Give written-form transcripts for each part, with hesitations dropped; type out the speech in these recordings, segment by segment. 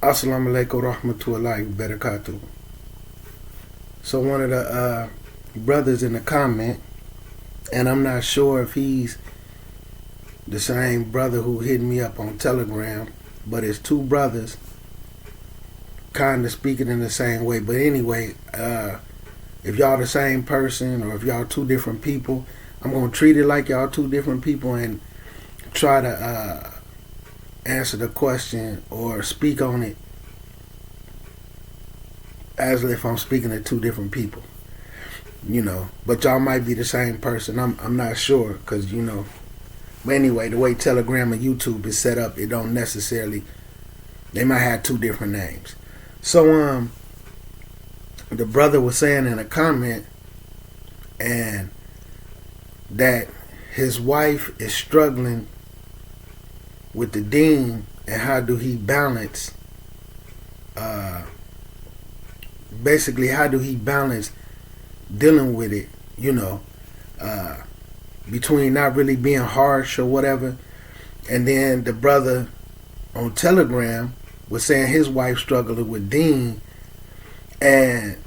Assalamu alaikum rahmatullahi wa barakatuh. So one of the brothers in the comment, and I'm not sure if he's the same brother who hit me up on Telegram, but it's two brothers kind of speaking in the same way. But anyway, if y'all the same person or if y'all two different people, I'm going to treat it like y'all two different people and try to answer the question or speak on it as if I'm speaking to two different people, but y'all might be the same person. I'm not sure because, but anyway, the way Telegram and YouTube is set up, it don't necessarily, they might have two different names. So the brother was saying in a comment and that his wife is struggling with the Deen, and how do he balance basically how do he balance dealing with it, between not really being harsh or whatever. And then the brother on Telegram was saying his wife struggling with Deen, and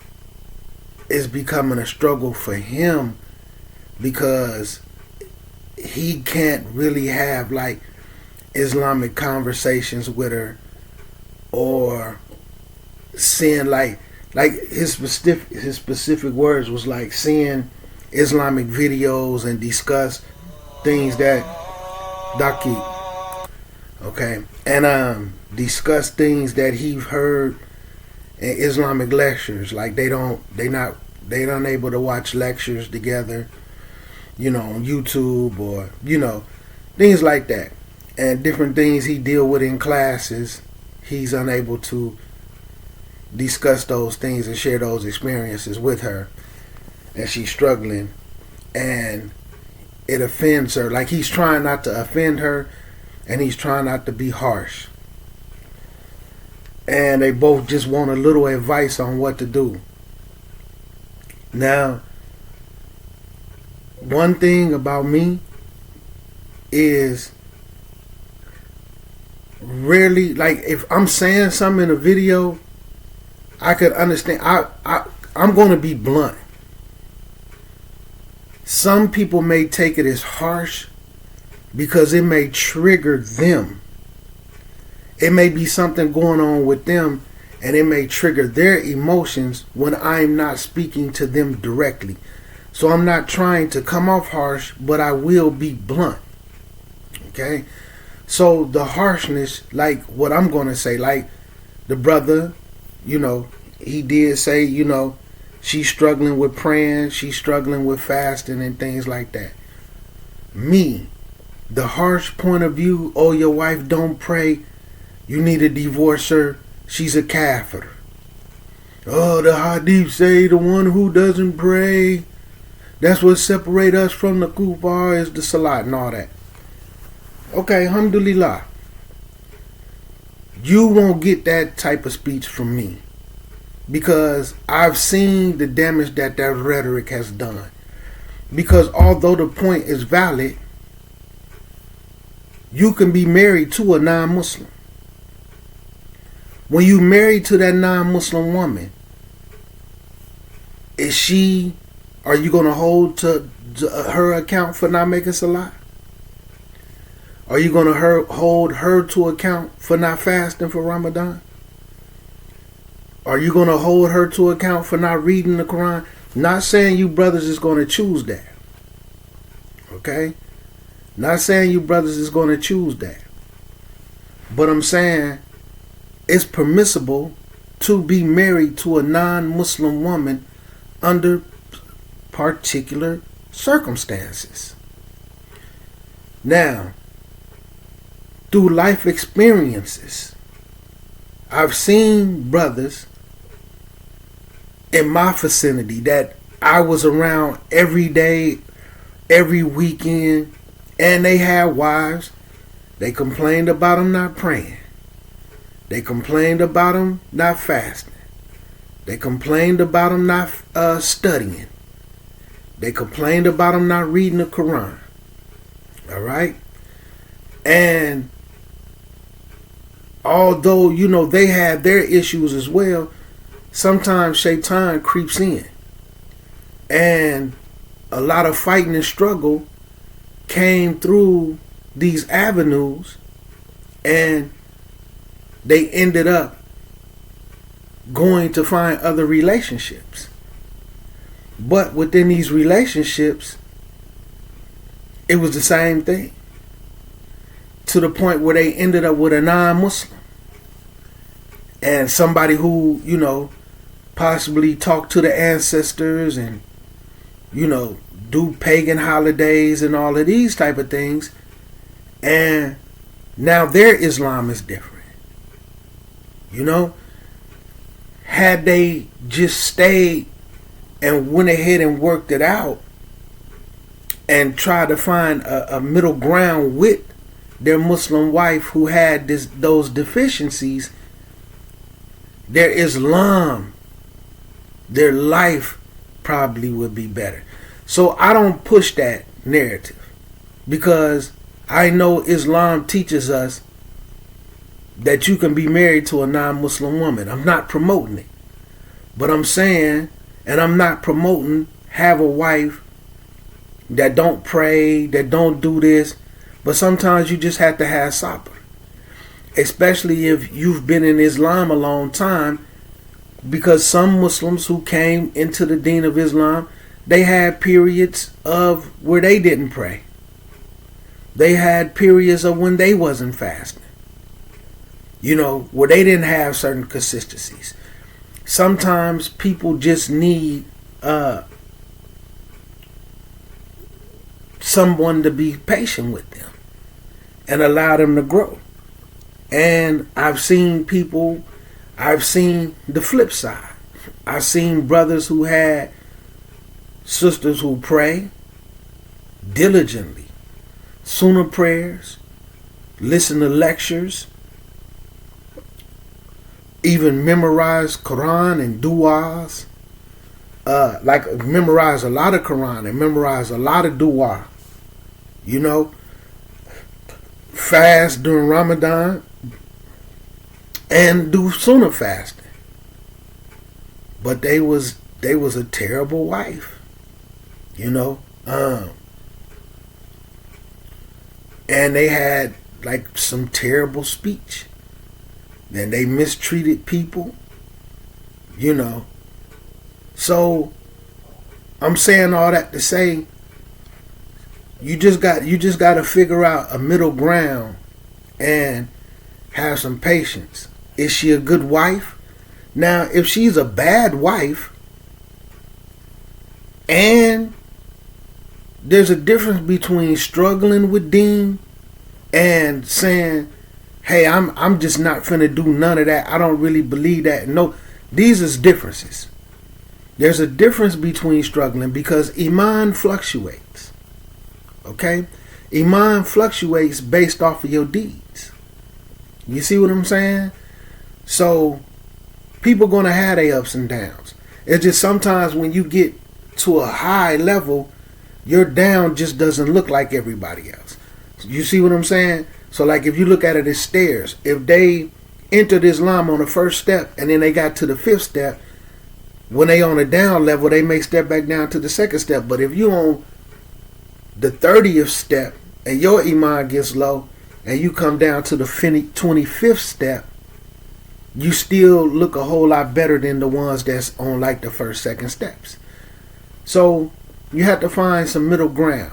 it's becoming a struggle for him because he can't really have like Islamic conversations with her, or seeing like his specific words was like seeing Islamic videos and discuss things that and discuss things that he heard in Islamic lectures. Like they unable to watch lectures together, on YouTube or things like that. And different things he deal with in classes, he's unable to discuss those things and share those experiences with her, and she's struggling, and it offends her. Like he's trying not to offend her, and he's trying not to be harsh, and they both just want a little advice on what to do. Now, one thing about me is rarely, like if I'm saying something in a video, I could understand. I'm going to be blunt. Some people may take it as harsh because it may trigger them. It may be something going on with them, and it may trigger their emotions when I'm not speaking to them directly. So I'm not trying to come off harsh, but I will be blunt. Okay? So the harshness, like what I'm going to say, like the brother, he did say, she's struggling with praying, she's struggling with fasting and things like that. Me, the harsh point of view, oh, your wife don't pray, you need to divorce her, she's a kafir. Oh, the hadith say the one who doesn't pray, that's what separates us from the kuffar is the salat and all that. Okay, alhamdulillah. You won't get that type of speech from me because I've seen the damage that rhetoric has done. Because although the point is valid, you can be married to a non-Muslim. When you married to that non-Muslim woman, are you going to hold to her account for not making salah? Are you going to hold her to account for not fasting for Ramadan? Are you going to hold her to account for not reading the Quran? Not saying you brothers is going to choose that. Okay? Not saying you brothers is going to choose that. But I'm saying it's permissible to be married to a non-Muslim woman under particular circumstances. Now, through life experiences, I've seen brothers in my vicinity that I was around every day, every weekend, and they had wives. They complained about them not praying. They complained about them not fasting. They complained about them not studying. They complained about them not reading the Quran. All right? And although, they have their issues as well, sometimes Shaitan creeps in. And a lot of fighting and struggle came through these avenues, and they ended up going to find other relationships. But within these relationships, it was the same thing, to the point where they ended up with a non-Muslim and somebody who, possibly talked to the ancestors and, do pagan holidays and all of these type of things. And now their Islam is different. Had they just stayed and went ahead and worked it out and tried to find a middle ground with their Muslim wife who had those deficiencies, their Islam, their life probably would be better. So I don't push that narrative, because I know Islam teaches us that you can be married to a non-Muslim woman. I'm not promoting it, but I'm saying, and I'm not promoting, have a wife that don't pray, that don't do this, but sometimes you just have to have sabr. Especially if you've been in Islam a long time, because some Muslims who came into the Deen of Islam, they had periods of where they didn't pray. They had periods of when they wasn't fasting. Where they didn't have certain consistencies. Sometimes people just need someone to be patient with them and allow them to grow. And I've seen the flip side. I've seen brothers who had sisters who pray diligently, sunnah prayers, listen to lectures, even memorize Quran and du'as. Memorize a lot of Quran and memorize a lot of du'a. Fast during Ramadan and do sunnah fasting. But they was a terrible wife. And they had some terrible speech. Then they mistreated people. So I'm saying all that to say, you just got to figure out a middle ground and have some patience. Is she a good wife? Now, if she's a bad wife, and there's a difference between struggling with Deen and saying, hey, I'm just not finna do none of that. I don't really believe that. No, these is differences. There's a difference between struggling, because Iman fluctuates. Okay? Iman fluctuates based off of your deeds. You see what I'm saying? So people gonna have their ups and downs. It's just sometimes when you get to a high level, your down just doesn't look like everybody else. You see what I'm saying? So if you look at it as stairs, if they entered Islam on the first step and then they got to the fifth step, when they on a down level, they may step back down to the second step. But if you on the 30th step and your Iman gets low and you come down to the 25th step, you still look a whole lot better than the ones that's on the first, second steps. So you have to find some middle ground,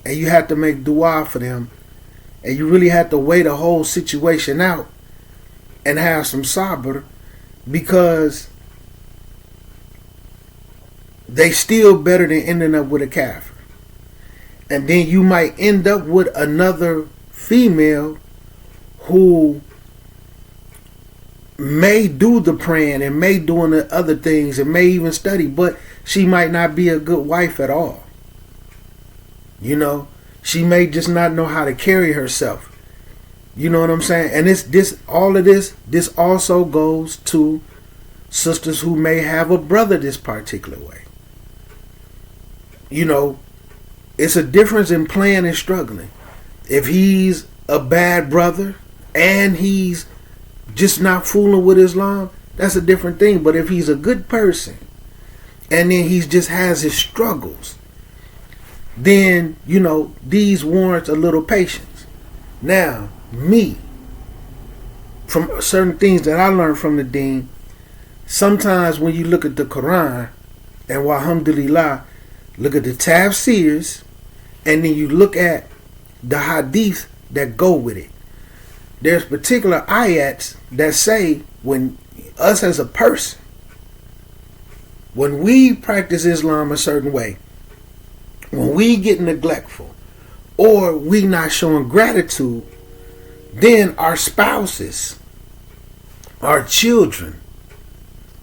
and you have to make dua for them, and you really have to weigh the whole situation out and have some sabr, because they still better than ending up with a kafir. And then you might end up with another female who may do the praying and may doing the other things and may even study, but she might not be a good wife at all. She may just not know how to carry herself. You know what I'm saying? And this also goes to sisters who may have a brother this particular way. It's a difference in playing and struggling. If he's a bad brother and he's just not fooling with Islam, that's a different thing. But if he's a good person and then he just has his struggles, then, these warrants a little patience. Now, me, from certain things that I learned from the Deen, sometimes when you look at the Quran, and alhamdulillah, look at the tafsirs, and then you look at the hadith that go with it. There's particular ayats that say when us as a person, when we practice Islam a certain way, when we get neglectful or we not showing gratitude, then our spouses, our children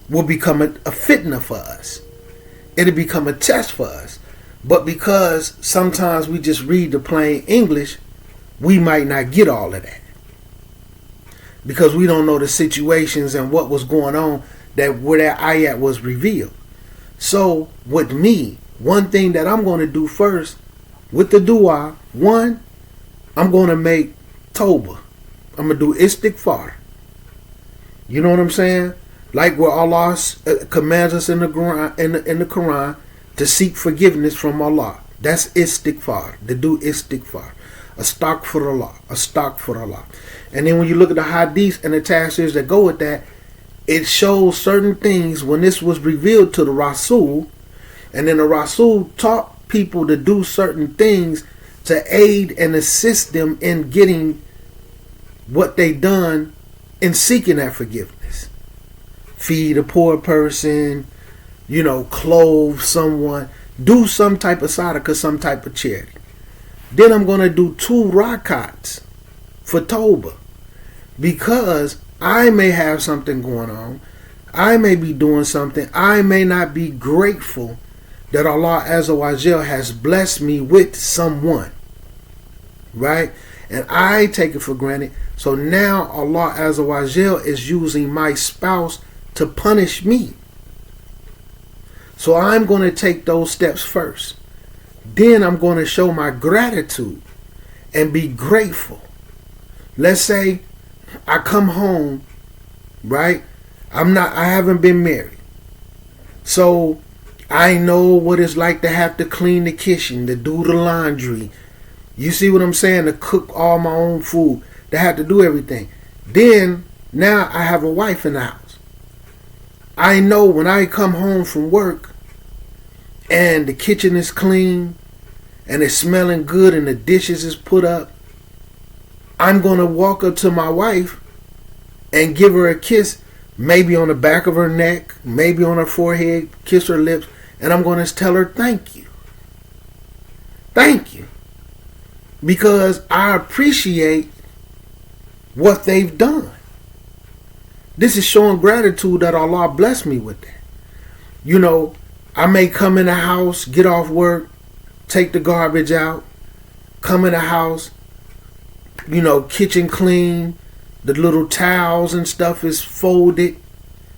will become a fitna for us. It'll become a test for us. But because sometimes we just read the plain English, we might not get all of that. Because we don't know the situations and what was going on where that ayat was revealed. So with me, one thing that I'm going to do first with the dua, one, I'm going to make tawbah. I'm going to do istighfar. You know what I'm saying? Like where Allah commands us in the Quran to seek forgiveness from Allah. That's istighfar. To do istighfar. Astaghfirullah. Astaghfirullah. And then when you look at the hadiths and the tafsirs that go with that, it shows certain things when this was revealed to the Rasul. And then the Rasul taught people to do certain things to aid and assist them in getting what they done in seeking that forgiveness. Feed a poor person, clothe someone, do some type of sadaqah, some type of charity. Then I'm going to do 2 rakats for Tawbah, because I may have something going on. I may be doing something. I may not be grateful that Allah Azza wa Jal has blessed me with someone, right? And I take it for granted. So now Allah Azza wa Jal is using my spouse to punish me. So I'm going to take those steps first. Then I'm going to show my gratitude and be grateful. Let's say I come home, right? I haven't been married. So I know what it's like to have to clean the kitchen, to do the laundry. You see what I'm saying? To cook all my own food, to have to do everything. Then now I have a wife in the house. I know when I come home from work and the kitchen is clean and it's smelling good and the dishes is put up, I'm going to walk up to my wife and give her a kiss, maybe on the back of her neck, maybe on her forehead, kiss her lips, and I'm going to tell her thank you. Thank you. Because I appreciate what they've done. This is showing gratitude that Allah blessed me with that. I may come in the house, get off work, take the garbage out, come in the house, kitchen clean, the little towels and stuff is folded,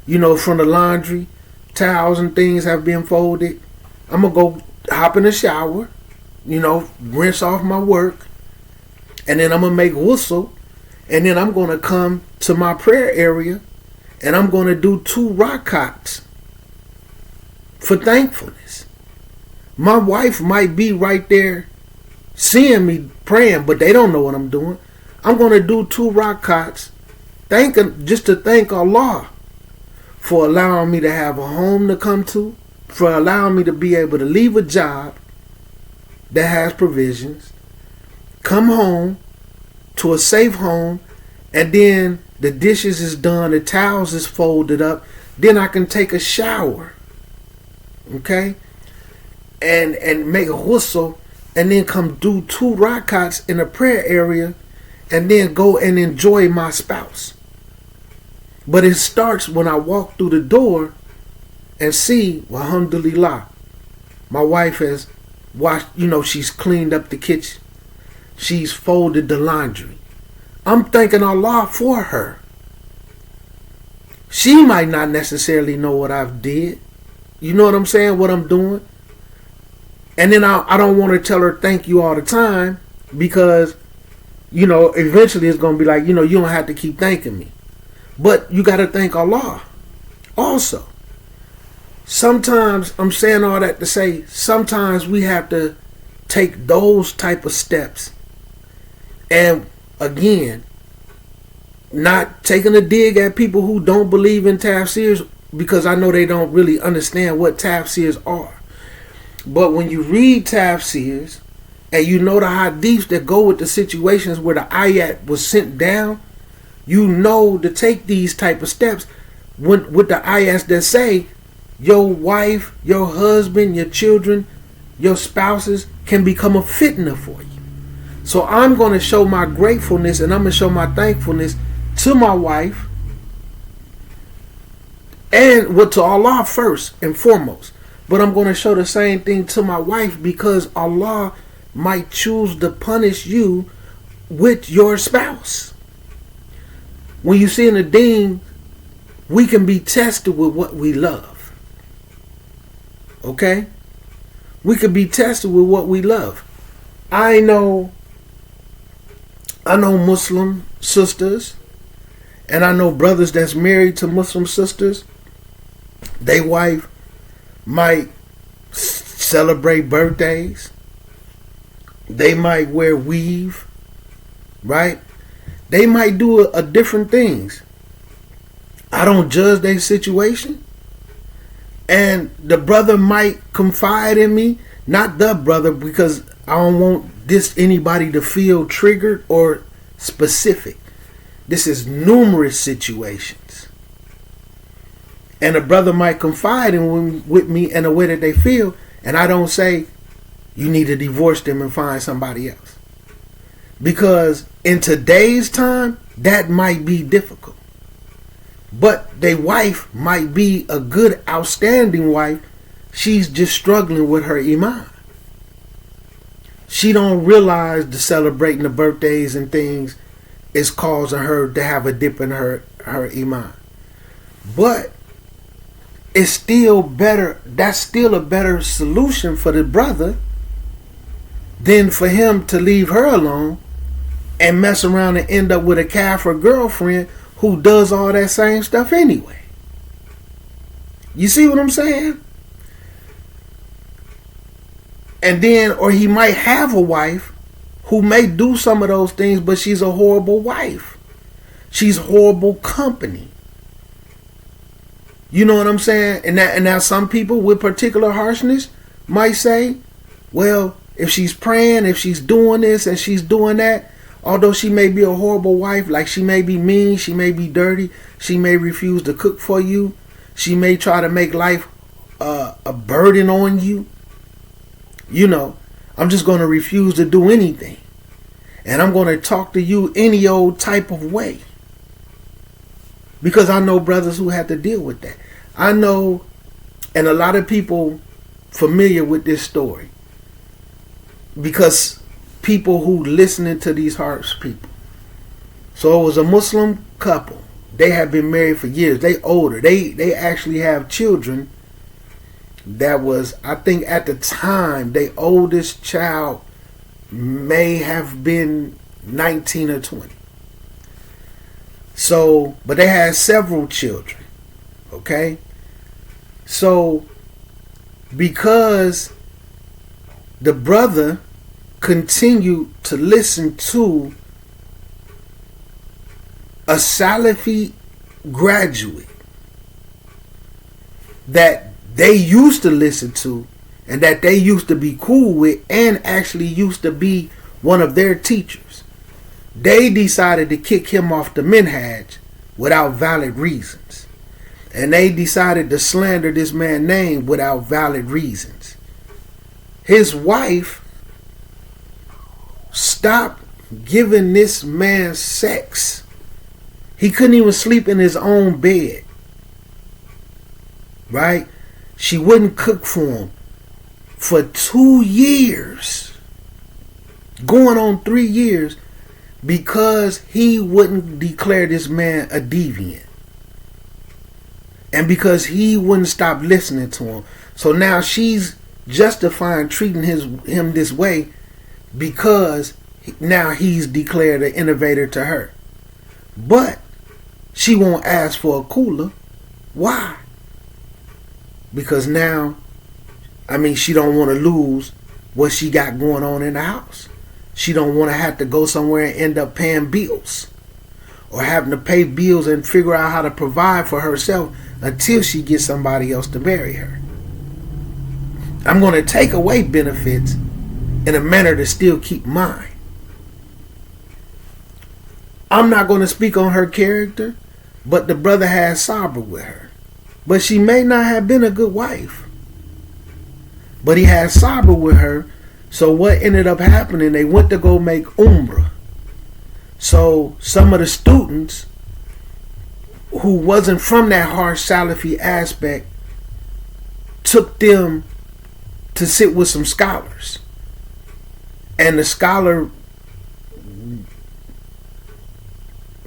from the laundry. Towels and things have been folded. I'm going to go hop in the shower, rinse off my work, and then I'm going to make wusul, and then I'm going to come to my prayer area, and I'm going to do 2 rakats for thankfulness. My wife might be right there seeing me praying, but they don't know what I'm doing. I'm going to do 2 rakats, just to thank Allah for allowing me to have a home to come to, for allowing me to be able to leave a job that has provisions, come home to a safe home, and then the dishes is done, the towels is folded up, then I can take a shower, okay, and make a wusul, and then come do 2 rakats in a prayer area, and then go and enjoy my spouse. But it starts when I walk through the door and see, alhamdulillah, my wife has washed, she's cleaned up the kitchen. She's folded the laundry. I'm thanking Allah for her. She might not necessarily know what I've did. You know what I'm saying? What I'm doing. And then I don't want to tell her thank you all the time, because, eventually it's going to be like, you don't have to keep thanking me. But you got to thank Allah also. Sometimes, I'm saying all that to say, sometimes we have to take those type of steps. And again, not taking a dig at people who don't believe in tafsirs, because I know they don't really understand what tafsirs are. But when you read tafsirs and you know the hadiths that go with the situations where the ayat was sent down, you know to take these type of steps with the ayats that say your wife, your husband, your children, your spouses can become a fitna for you. So I'm going to show my gratefulness and I'm going to show my thankfulness to my wife and to Allah first and foremost. But I'm going to show the same thing to my wife, because Allah might choose to punish you with your spouse. When you see in the Deen, we can be tested with what we love. Okay? We can be tested with what we love. I know Muslim sisters, and I know brothers that's married to Muslim sisters. They wife might celebrate birthdays. They might wear weave, right? They might do a different things. I don't judge their situation. And the brother might confide in me, not the brother, because I don't want anybody to feel triggered or specific. This is numerous situations. And a brother might confide with me in a way that they feel, and I don't say, you need to divorce them and find somebody else. Because in today's time, that might be difficult. But their wife might be a good, outstanding wife. She's just struggling with her iman. She don't realize the celebrating the birthdays and things is causing her to have a dip in her iman. But it's still better. That's still a better solution for the brother than for him to leave her alone and mess around and end up with a kafir girlfriend who does all that same stuff anyway. You see what I'm saying? And then, or he might have a wife who may do some of those things, but she's a horrible wife. She's horrible company. You know what I'm saying? And now some people with particular harshness might say, well, if she's praying, if she's doing this and she's doing that, although she may be a horrible wife, like she may be mean, she may be dirty, she may refuse to cook for you, she may try to make life a burden on you. You know, I'm just going to refuse to do anything. And I'm going to talk to you any old type of way. Because I know brothers who have to deal with that. I know, and a lot of people familiar with this story. Because people who listening to these harsh people. So it was a Muslim couple. They have been married for years. They older. They actually have children. That was, I think at the time, their oldest child may have been 19 or 20. So, but they had several children. Okay? So, because the brother continued to listen to a Salafi graduate that they used to listen to and that they used to be cool with and actually used to be one of their teachers, they decided to kick him off the minhaj without valid reasons. And they decided to slander this man's name without valid reasons. His wife stopped giving this man sex. He couldn't even sleep in his own bed. Right? She wouldn't cook for him for 2 years. Going on 3 years, because he wouldn't declare this man a deviant. And because he wouldn't stop listening to him. So now she's justifying treating him this way because now he's declared an innovator to her. But she won't ask for a cooler. Why? Because now, she don't want to lose what she got going on in the house. She don't want to have to go somewhere and end up paying bills or having to pay bills and figure out how to provide for herself until she gets somebody else to marry her. I'm going to take away benefits in a manner to still keep mine. I'm not going to speak on her character, but the brother had sabr with her. But she may not have been a good wife. But he had sabr with her. So what ended up happening, they went to go make umrah. So some of the students who wasn't from that harsh Salafi aspect took them to sit with some scholars. And the scholar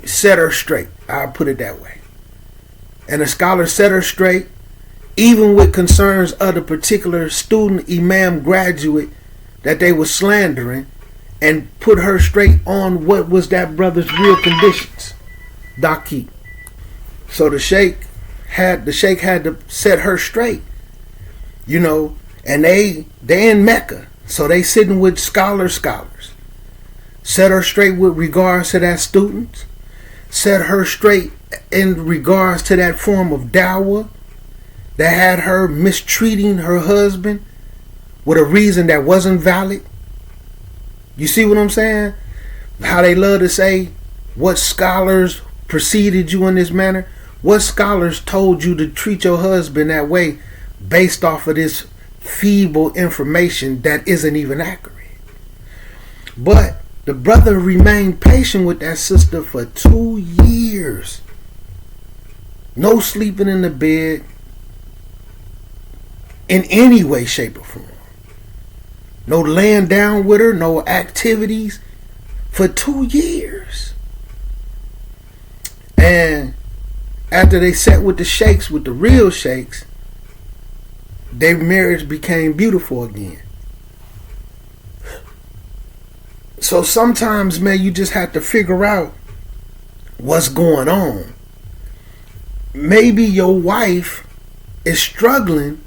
set her straight. I'll put it that way. And the scholar set her straight, even with concerns of the particular student, imam, graduate that they were slandering, and put her straight on what was that brother's real conditions. Daki. So the sheikh had to set her straight. And they in Mecca. So they sitting with scholars. Set her straight with regards to that student. Set her straight in regards to that form of dawah that had her mistreating her husband with a reason that wasn't valid. You see what I'm saying? How they love to say, what scholars preceded you in this manner? What scholars told you to treat your husband that way based off of this feeble information that isn't even accurate? But the brother remained patient with that sister for 2 years. No sleeping in the bed in any way, shape, or form. No laying down with her, no activities for 2 years. And after they sat with the sheikhs, with the real sheikhs, their marriage became beautiful again. So sometimes, man, you just have to figure out what's going on. Maybe your wife is struggling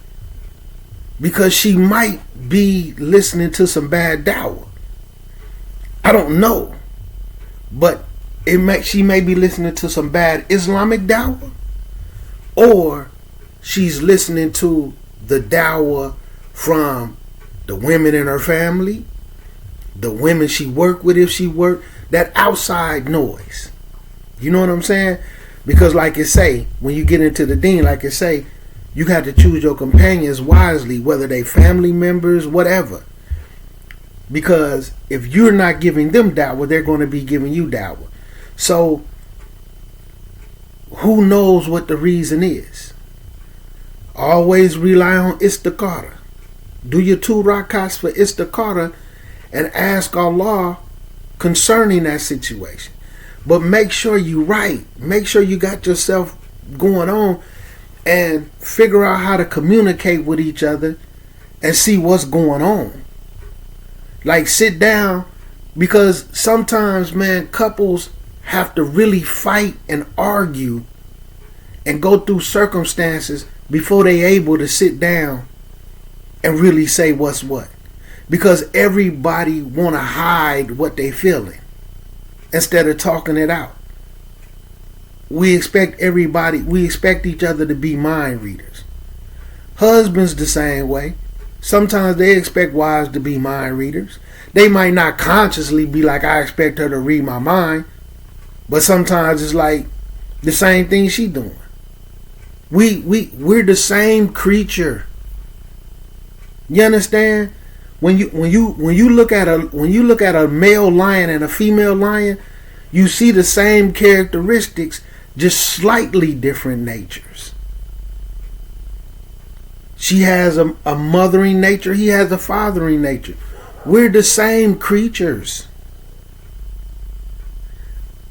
because she might be listening to some bad dawah. I don't know. But she may be listening to some bad Islamic dawah, or she's listening to the dawah from the women in her family, the women she worked with, if she worked, that outside noise. You know what I'm saying? Because like it say, when you get into the deen, like it say, you have to choose your companions wisely, whether they family members, whatever. Because if you're not giving them dawah, they're going to be giving you dawah. So, who knows what the reason is? Always rely on istikhara. Do your 2 rakats for istikhara and ask Allah concerning that situation. But make sure you right. Make sure you got yourself going on and figure out how to communicate with each other and see what's going on. Like, sit down, because sometimes, man, couples have to really fight and argue and go through circumstances before they able to sit down and really say what's what. Because everybody want to hide what they feeling instead of talking it out. We expect each other to be mind readers. Husbands the same way. Sometimes they expect wives to be mind readers. They might not consciously be like, I expect her to read my mind. But sometimes it's like the same thing she doing. We're the same creature. You understand? When you look at a male lion and a female lion, you see the same characteristics, just slightly different natures. She has a mothering nature, he has a fathering nature. We're the same creatures.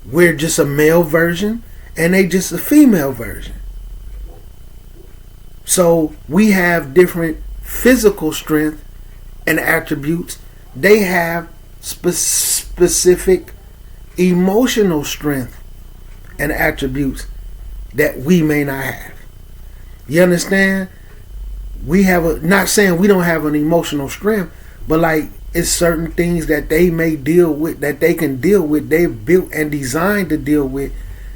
We're just a male version and they just a female version. So we have different physical strength and attributes. They have specific emotional strength and attributes that we may not have. You understand? We have not saying we don't have an emotional strength, but like it's certain things that they may deal with, that they can deal with, they're built and designed to deal with,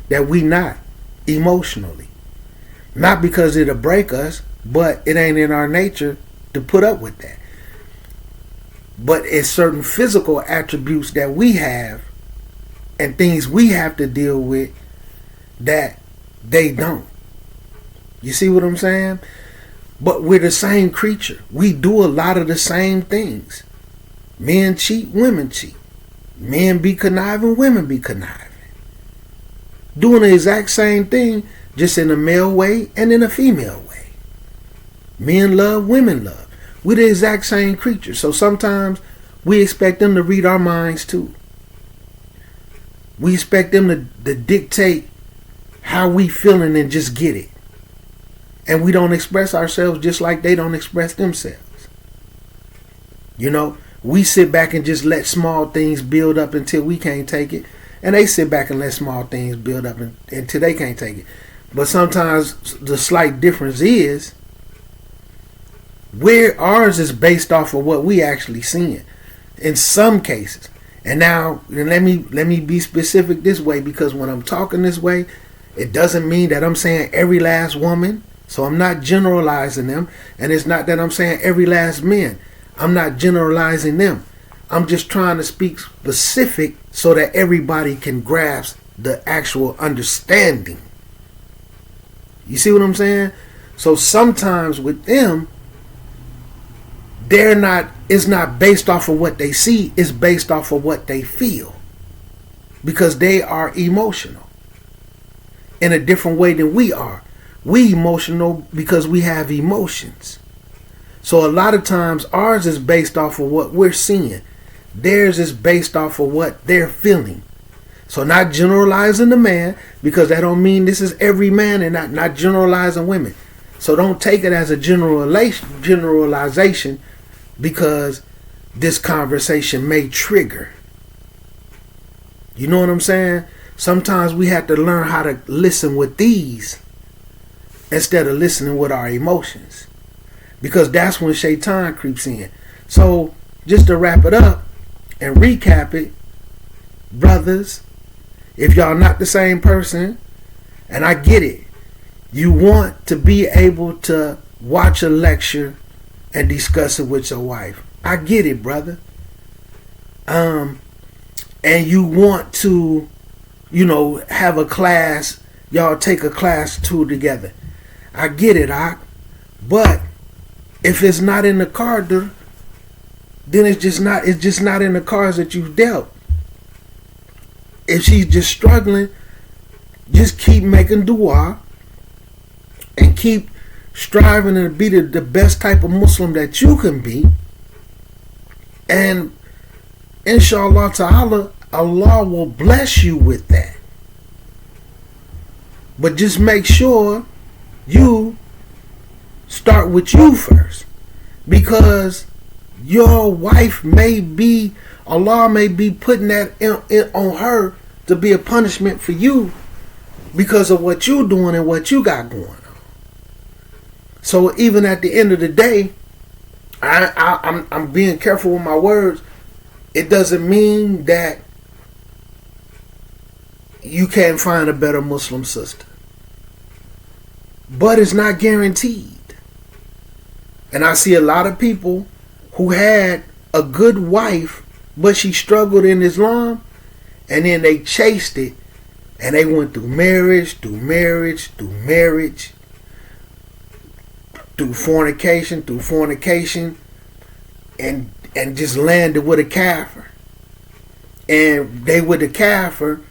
that we not emotionally. Not because it'll break us, but it ain't in our nature to put up with that. But it's certain physical attributes that we have and things we have to deal with that they don't. You see what I'm saying? But we're the same creature. We do a lot of the same things. Men cheat, women cheat. Men be conniving, women be conniving. Doing the exact same thing, just in a male way and in a female way. Men love, women love. We're the exact same creature. So sometimes we expect them to read our minds too. We expect them to dictate how we feeling and just get it. And we don't express ourselves just like they don't express themselves. You know, we sit back and just let small things build up until we can't take it. And they sit back and let small things build up until they can't take it. But sometimes the slight difference is where ours is based off of what we actually seeing. In some cases. And now let me be specific this way, because when I'm talking this way, it doesn't mean that I'm saying every last woman. So I'm not generalizing them. And it's not that I'm saying every last man. I'm not generalizing them. I'm just trying to speak specific so that everybody can grasp the actual understanding. You see what I'm saying? So sometimes with them, it's not based off of what they see, it's based off of what they feel. Because they are emotional in a different way than we are. We emotional because we have emotions. So a lot of times ours is based off of what we're seeing. Theirs is based off of what they're feeling. So not generalizing the man, because that don't mean this is every man, and not generalizing women. So don't take it as a generalization, because this conversation may trigger. You know what I'm saying? Sometimes we have to learn how to listen with these instead of listening with our emotions, because that's when Shaitan creeps in. So just to wrap it up and recap it, brothers, if y'all not the same person, and I get it, you want to be able to watch a lecture and discuss it with your wife. I get it, brother. And you want to, have a class, y'all take a class two together. I get it, but if it's not in the card, then it's just not in the cards that you've dealt. If she's just struggling, just keep making dua and keep striving to be the best type of Muslim that you can be. And inshallah ta'ala, Allah will bless you with that. But just make sure you start with you first, because your wife Allah may be putting that on her to be a punishment for you because of what you're doing and what you got going on. So even at the end of the day, I'm being careful with my words. It doesn't mean that you can't find a better Muslim sister, but it's not guaranteed. And I see a lot of people who had a good wife, but she struggled in Islam, and then they chased it, and they went through marriage, through fornication, and just landed with a kafir. And they with the kafir,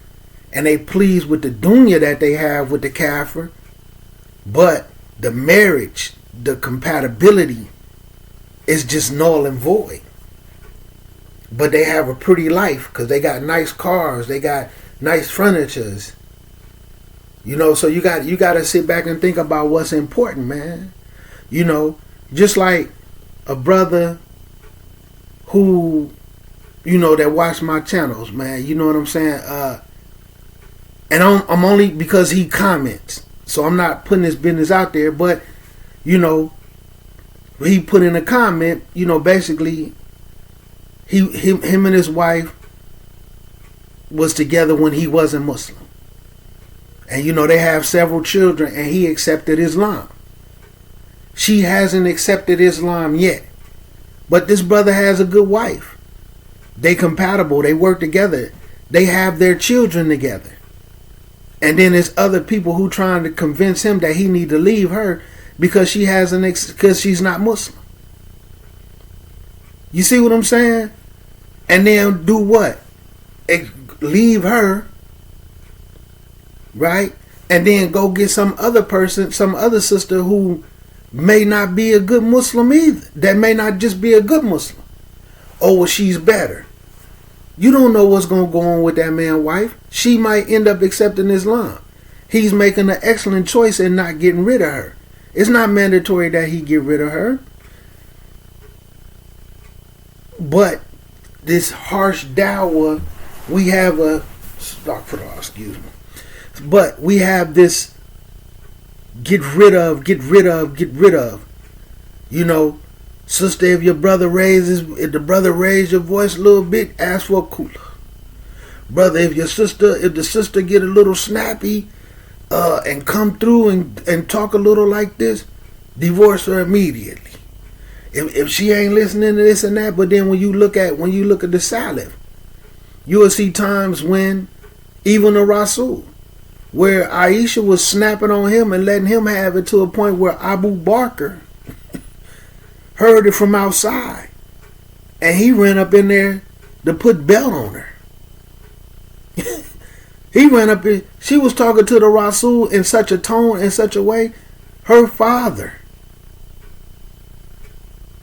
and they pleased with the dunya that they have with the kafir, but the marriage, the compatibility is just null and void. But they have a pretty life because they got nice cars, they got nice furnitures. So you got to sit back and think about what's important, man. Just like a brother who, that watch my channels, man. You know what I'm saying? And I'm only because he comments. So I'm not putting his business out there, but you know, he put in a comment, you know, basically him and his wife was together when he wasn't Muslim. And you know, they have several children, and he accepted Islam. She hasn't accepted Islam yet. But this brother has a good wife. They compatible, they work together. They have their children together. And then there's other people who trying to convince him that he need to leave her because she hasn't, because she's not Muslim. You see what I'm saying? And then do what? Leave her, right? And then go get some other person, some other sister who may not be a good Muslim either. That may not just be a good Muslim. Oh, well, she's better. You don't know what's going to go on with that man's wife. She might end up accepting Islam. He's making an excellent choice in not getting rid of her. It's not mandatory that he get rid of her. But this harsh dawah, we have but we have this get rid of. You know, sister, if the brother raised your voice a little bit, ask for a cooler. Brother, if the sister get a little snappy and come through and talk a little like this, divorce her immediately. If she ain't listening to this and that, but then when you look at the Salaf, you will see times when even the Rasul, where Aisha was snapping on him and letting him have it to a point where Abu Bakr heard it from outside, and he ran up in there to put belt on her. He ran up in. She was talking to the Rasul in such a tone, in such a way. Her father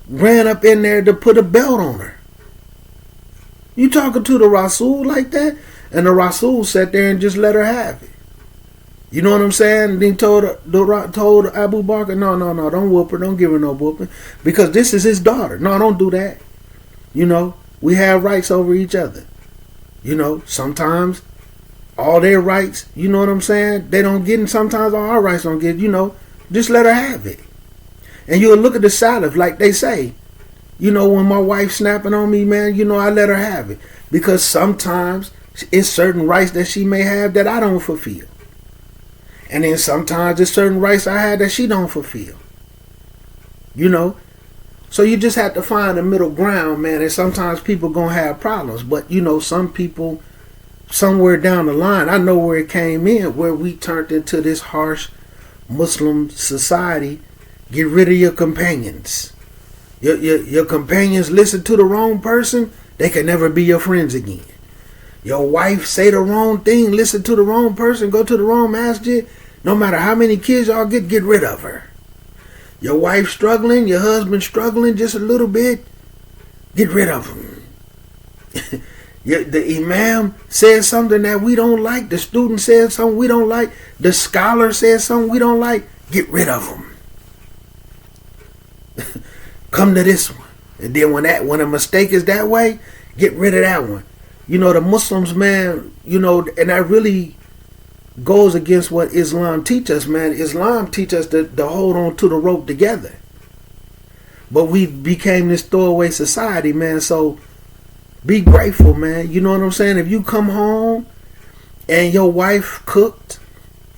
ran up in there to put a belt on her. You talking to the Rasul like that? And the Rasul sat there and just let her have it. You know what I'm saying? And then told Abu Bakr, no, don't whoop her, don't give her no whooping, because this is his daughter. No, don't do that. You know, we have rights over each other. You know, sometimes all their rights, you know what I'm saying, they don't get, and sometimes all our rights don't get, you know, just let her have it. And you'll look at the Salaf, like they say, you know, when my wife snapping on me, man, you know, I let her have it. Because sometimes it's certain rights that she may have that I don't fulfill. And then sometimes there's certain rights I had that she don't fulfill. You know? So you just have to find a middle ground, man. And sometimes people going to have problems. But, you know, some people, somewhere down the line, I know where it came in, where we turned into this harsh Muslim society. Get rid of your companions. Your companions listen to the wrong person, they can never be your friends again. Your wife say the wrong thing, listen to the wrong person, go to the wrong masjid, no matter how many kids y'all get rid of her. Your wife struggling, your husband struggling just a little bit, get rid of him. The imam says something that we don't like, the student says something we don't like, the scholar says something we don't like, get rid of him. Come to this one. And then when a mistake is that way, get rid of that one. You know, the Muslims, man, you know, and that really goes against what Islam teaches us, man. Islam teaches us to hold on to the rope together. But we became this throwaway society, man. So be grateful, man. You know what I'm saying? If you come home and your wife cooked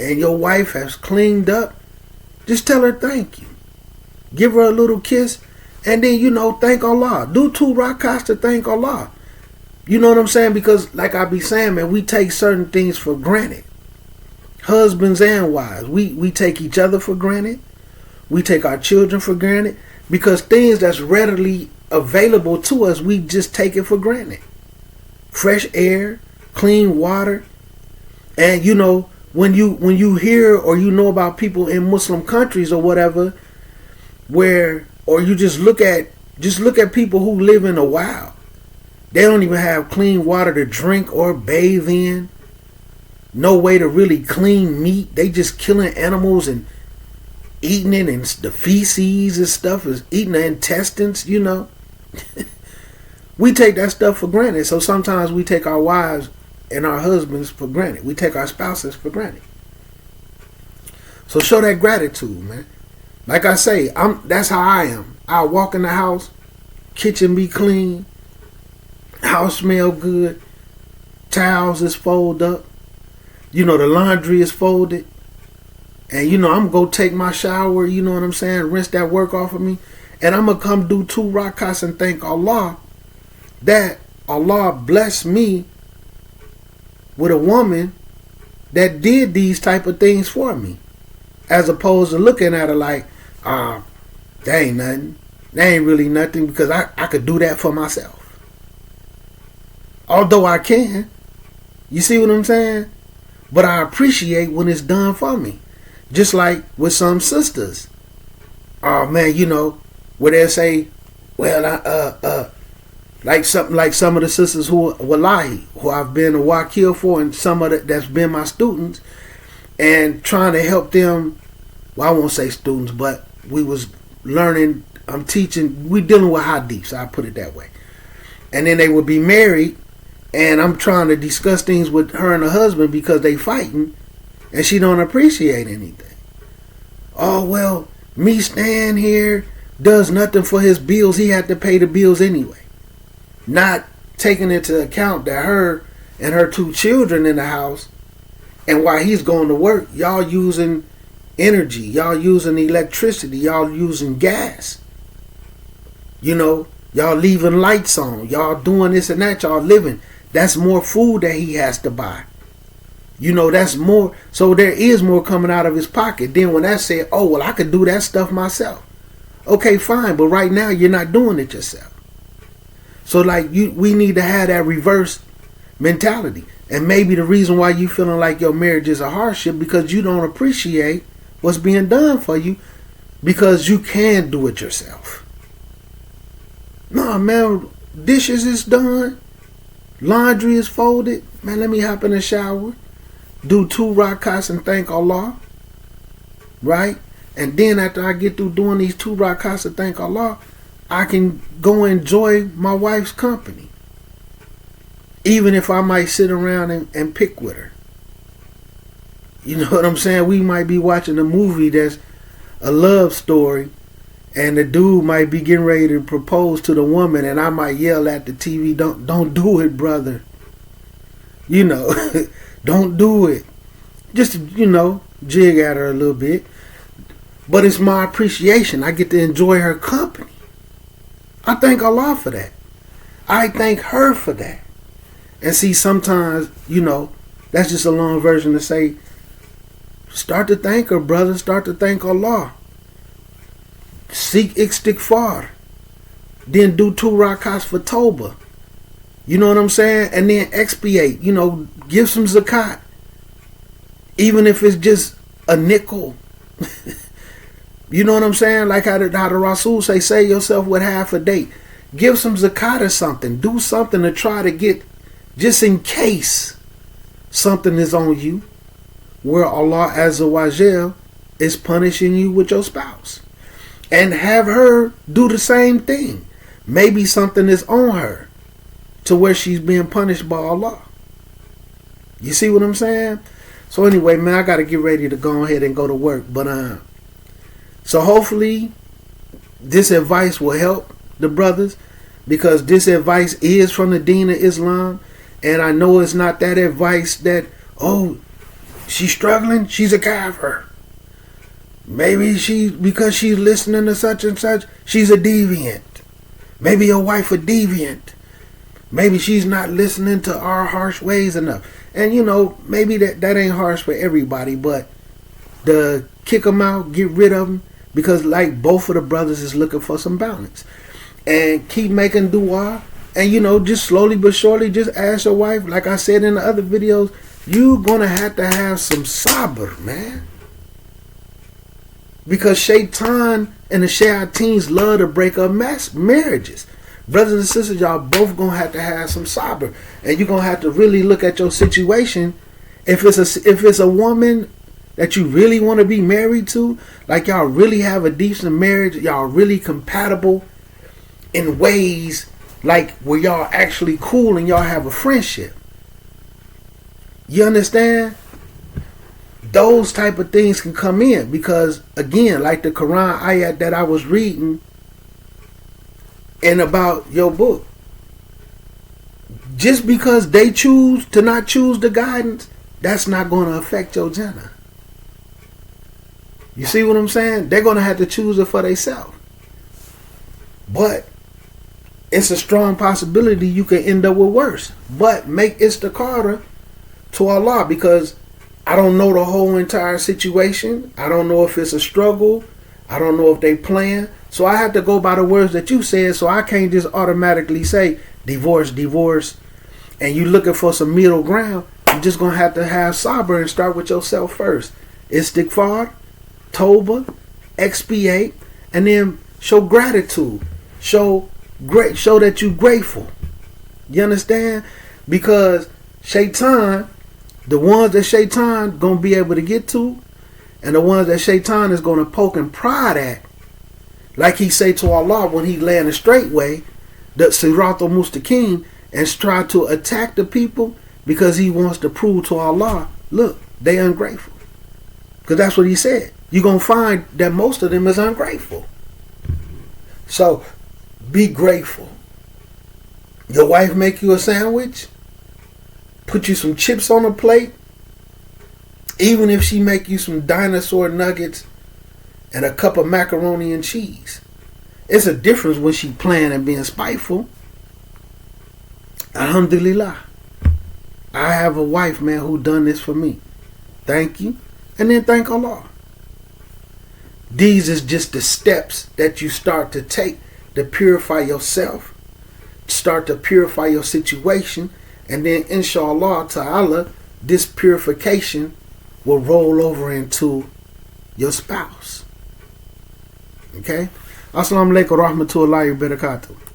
and your wife has cleaned up, just tell her thank you. Give her a little kiss, and then, you know, thank Allah. Do 2 rakats to thank Allah. You know what I'm saying? Because, like I be saying, man, we take certain things for granted. Husbands and wives, we take each other for granted. We take our children for granted. Because things that's readily available to us, we just take it for granted. Fresh air, clean water. And, you know, when you hear or you know about people in Muslim countries or whatever, where, or you just look at people who live in the wild. They don't even have clean water to drink or bathe in. No way to really clean meat. They just killing animals and eating it, and the feces and stuff is eating the intestines, you know. We take that stuff for granted. So sometimes we take our wives and our husbands for granted. We take our spouses for granted. So show that gratitude, man. Like I say, that's how I am. I walk in the house, kitchen be clean, house smell good, towels is folded up, the laundry is folded, and I'm gonna take my shower, you know what I'm saying, rinse that work off of me, and I'm gonna come do 2 rakats and thank Allah that Allah blessed me with a woman that did these type of things for me, as opposed to looking at her like, that ain't nothing. That ain't really nothing, because I could do that for myself. Although I can. You see what I'm saying? But I appreciate when it's done for me. Just like with some sisters. Oh man, where they say, well, like some of the sisters who I've been a wakil for, and some of that's been my students, and trying to help them. Well, I won't say students, but we was learning. I'm teaching. We dealing with hadiths. I put it that way. And then they would be married, and I'm trying to discuss things with her and her husband because they fighting, and she don't appreciate anything. Oh well, me staying here does nothing for his bills. He had to pay the bills anyway. Not taking into account that her and her 2 children in the house, and while he's going to work, y'all using energy, y'all using electricity, y'all using gas. Y'all leaving lights on, y'all doing this and that, y'all living. That's more food that he has to buy. That's more. So there is more coming out of his pocket. Then when that said, oh well, I could do that stuff myself. Okay, fine, but right now you're not doing it yourself. So we need to have that reverse mentality. And maybe the reason why you feeling like your marriage is a hardship because you don't appreciate what's being done for you, because you can do it yourself. No, man, dishes is done, laundry is folded. Man, let me hop in the shower, do 2 rakats and thank Allah, right? And then after I get through doing these 2 rakats and thank Allah, I can go enjoy my wife's company, even if I might sit around and pick with her. You know what I'm saying? We might be watching a movie that's a love story, and the dude might be getting ready to propose to the woman, and I might yell at the TV, don't do it, brother. Don't do it. Just, jig at her a little bit. But it's my appreciation. I get to enjoy her company. I thank Allah for that. I thank her for that. And see, sometimes, that's just a long version to say, start to thank her, brother. Start to thank Allah. Seek istighfar. Then do 2 rakats for Tawbah. You know what I'm saying? And then expiate. Give some zakat. Even if it's just a nickel. You know what I'm saying? Like how the Rasul say, save yourself with half a day. Give some zakat or something. Do something to try to get, just in case something is on you, where Allah Azza wa Jal is punishing you with your spouse. And have her do the same thing. Maybe something is on her to where she's being punished by Allah. You see what I'm saying? So anyway, man, I got to get ready to go ahead and go to work. But so hopefully this advice will help the brothers, because this advice is from the Deen of Islam. And I know it's not that advice that, oh, she's struggling, she's a kafir. Maybe because she's listening to such and such, she's a deviant. Maybe your wife a deviant. Maybe she's not listening to our harsh ways enough. And maybe that ain't harsh for everybody, but to kick them out, get rid of them, because like both of the brothers is looking for some balance. And keep making dua. And just slowly but surely, just ask your wife, like I said in the other videos, you're going to have some sabr, man. Because shaitan and the shayateens love to break up marriages. Brothers and sisters, y'all both going to have some sabr. And you're going to have to really look at your situation. If it's a woman that you really want to be married to, like y'all really have a decent marriage, y'all really compatible in ways like where y'all actually cool and y'all have a friendship. You understand? Those type of things can come in because, again, like the Quran ayat that I was reading and about your book, just because they choose to not choose the guidance, that's not going to affect your Jannah. You see what I'm saying? They're going to have to choose it for themselves. But it's a strong possibility you can end up with worse. But make istikhara to Allah, because I don't know the whole entire situation. I don't know if it's a struggle. I don't know if they plan. So I have to go by the words that you said. So I can't just automatically say divorce, divorce. And you looking for some middle ground. You're just going to have sabr and start with yourself first. Istighfar, Tawbah, expiate, and then show gratitude. Show that you're grateful. You understand? Because Shaitan, the ones that Shaitan going to be able to get to, and the ones that Shaitan is going to poke and prod at, like he say to Allah when he lay in the straight way, the Siratul Mustaqim, and try to attack the people because he wants to prove to Allah, look, they ungrateful. Because that's what he said. You're going to find that most of them is ungrateful. So, be grateful. Your wife make you a sandwich, put you some chips on a plate, even if she make you some dinosaur nuggets and a cup of macaroni and cheese. It's a difference when she playing and being spiteful. Alhamdulillah. I have a wife, man, who done this for me. Thank you. And then thank Allah. These is just the steps that you start to take to purify yourself, start to purify your situation, and then inshallah ta'ala, this purification will roll over into your spouse. Okay? Assalamu alaikum wa rahmatullahi wa barakatuh.